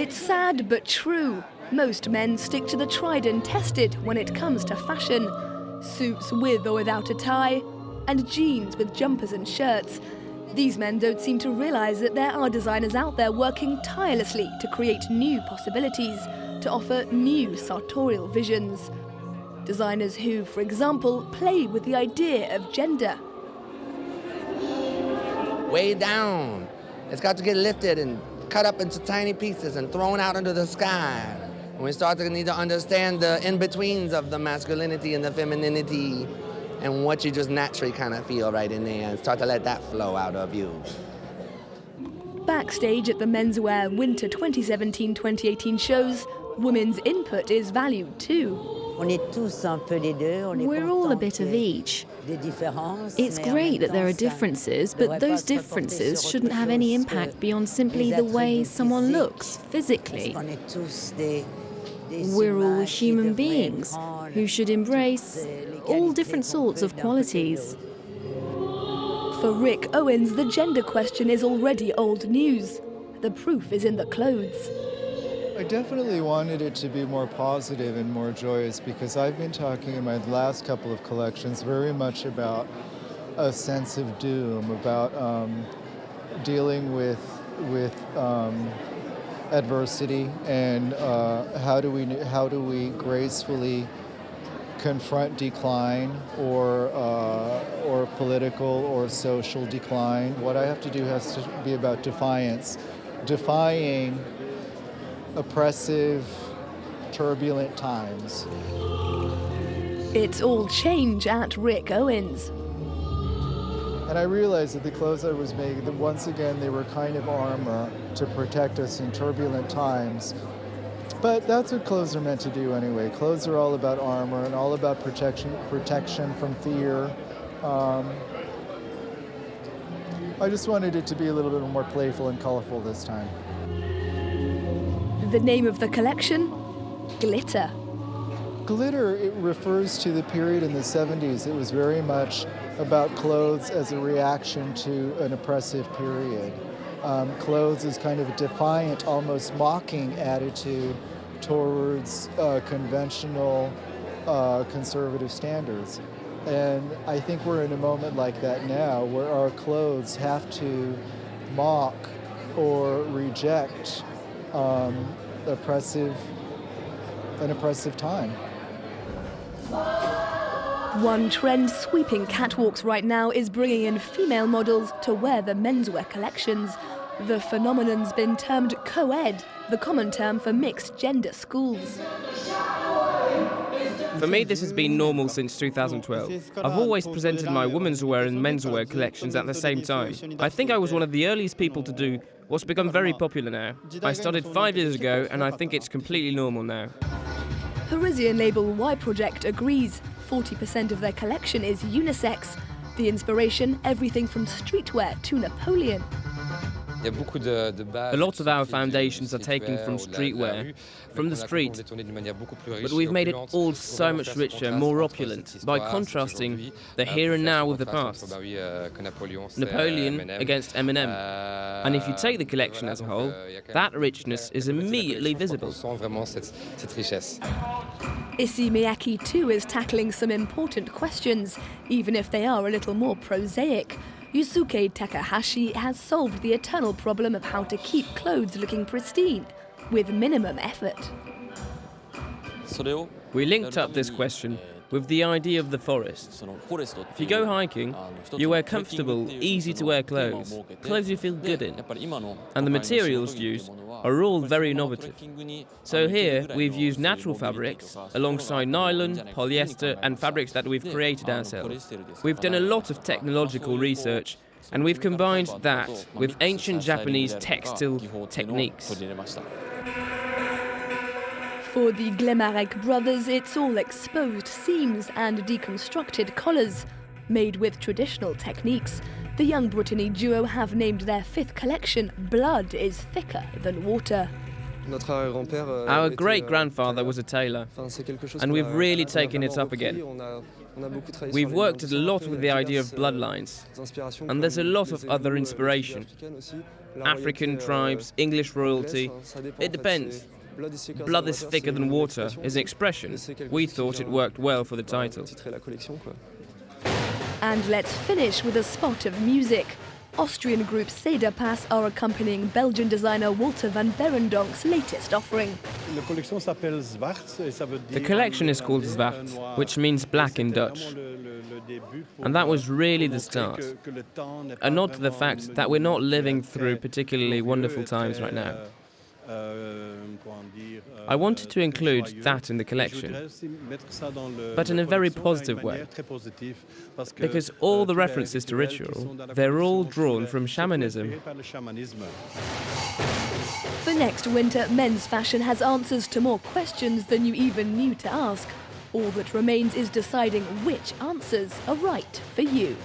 It's sad but true. Most men stick to the tried and tested when it comes to fashion. Suits with or without a tie, and jeans with jumpers and shirts. These men don't seem to realise that there are designers out there working tirelessly to create new possibilities, to offer new sartorial visions. Designers who, for example, play with the idea of gender. Way down. It's got to get lifted and cut up into tiny pieces and thrown out into the sky. And we start to need to understand the in-betweens of the masculinity and the femininity and what you just naturally kind of feel right in there and start to let that flow out of you. Backstage at the menswear Winter 2017-2018 shows, women's input is valued too. We're all a bit of each. It's great that there are differences, but those differences shouldn't have any impact beyond simply the way someone looks, physically. We're all human beings who should embrace all different sorts of qualities. For Rick Owens, the gender question is already old news. The proof is in the clothes. I definitely wanted it to be more positive and more joyous because I've been talking in my last couple of collections very much about a sense of doom, about dealing with adversity and how do we gracefully confront decline or political or social decline. What I have to do has to be about defiance, defying oppressive, turbulent times. It's all change at Rick Owens. And I realized that the clothes I was making, that once again they were kind of armor to protect us in turbulent times. But that's what clothes are meant to do anyway. Clothes are all about armor and all about protection from fear. I just wanted it to be a little bit more playful and colorful this time. The name of the collection? Glitter. Glitter, it refers to the period in the 70s. It was very much about clothes as a reaction to an oppressive period. Clothes is kind of a defiant, almost mocking attitude towards conventional conservative standards. And I think we're in a moment like that now where our clothes have to mock or reject an oppressive time. One trend sweeping catwalks right now is bringing in female models to wear the menswear collections. The phenomenon's been termed co-ed, the common term for mixed gender schools. For me, this has been normal since 2012. I've always presented my women's wear and menswear collections at the same time. I think I was one of the earliest people to do what's become very popular now. I started 5 years ago, and I think it's completely normal now. Parisian label Y Project agrees. 40% of their collection is unisex. The inspiration, everything from streetwear to Napoleon. A lot of our foundations are taken from streetwear, from the street, but we've made it all so much richer, more opulent, by contrasting the here and now with the past. Napoleon against Eminem. And if you take the collection as a whole, that richness is immediately visible. Issey Miyake too is tackling some important questions, even if they are a little more prosaic. Yusuke Takahashi has solved the eternal problem of how to keep clothes looking pristine, with minimum effort. We linked up this question with the idea of the forest. If you go hiking, you wear comfortable, easy-to-wear clothes you feel good in. And the materials used are all very innovative. So here, we've used natural fabrics alongside nylon, polyester, and fabrics that we've created ourselves. We've done a lot of technological research, and we've combined that with ancient Japanese textile techniques. For the Glemarek brothers, it's all exposed seams and deconstructed collars. Made with traditional techniques, the young Brittany duo have named their fifth collection Blood is Thicker Than Water. Our great-grandfather was a tailor, and we've really taken it up again. We've worked a lot with the idea of bloodlines, and there's a lot of other inspiration. African tribes, English royalty, it depends. Blood is thicker than water is an expression. We thought it worked well for the title. And let's finish with a spot of music. Austrian group Cederpass are accompanying Belgian designer Walter van Berendonk's latest offering. The collection is called Zwart, which means black in Dutch. And that was really the start. A nod to the fact that we're not living through particularly wonderful times right now. I wanted to include that in the collection, but in a very positive way, because all the references to ritual, they're all drawn from shamanism. For next winter, men's fashion has answers to more questions than you even knew to ask. All that remains is deciding which answers are right for you.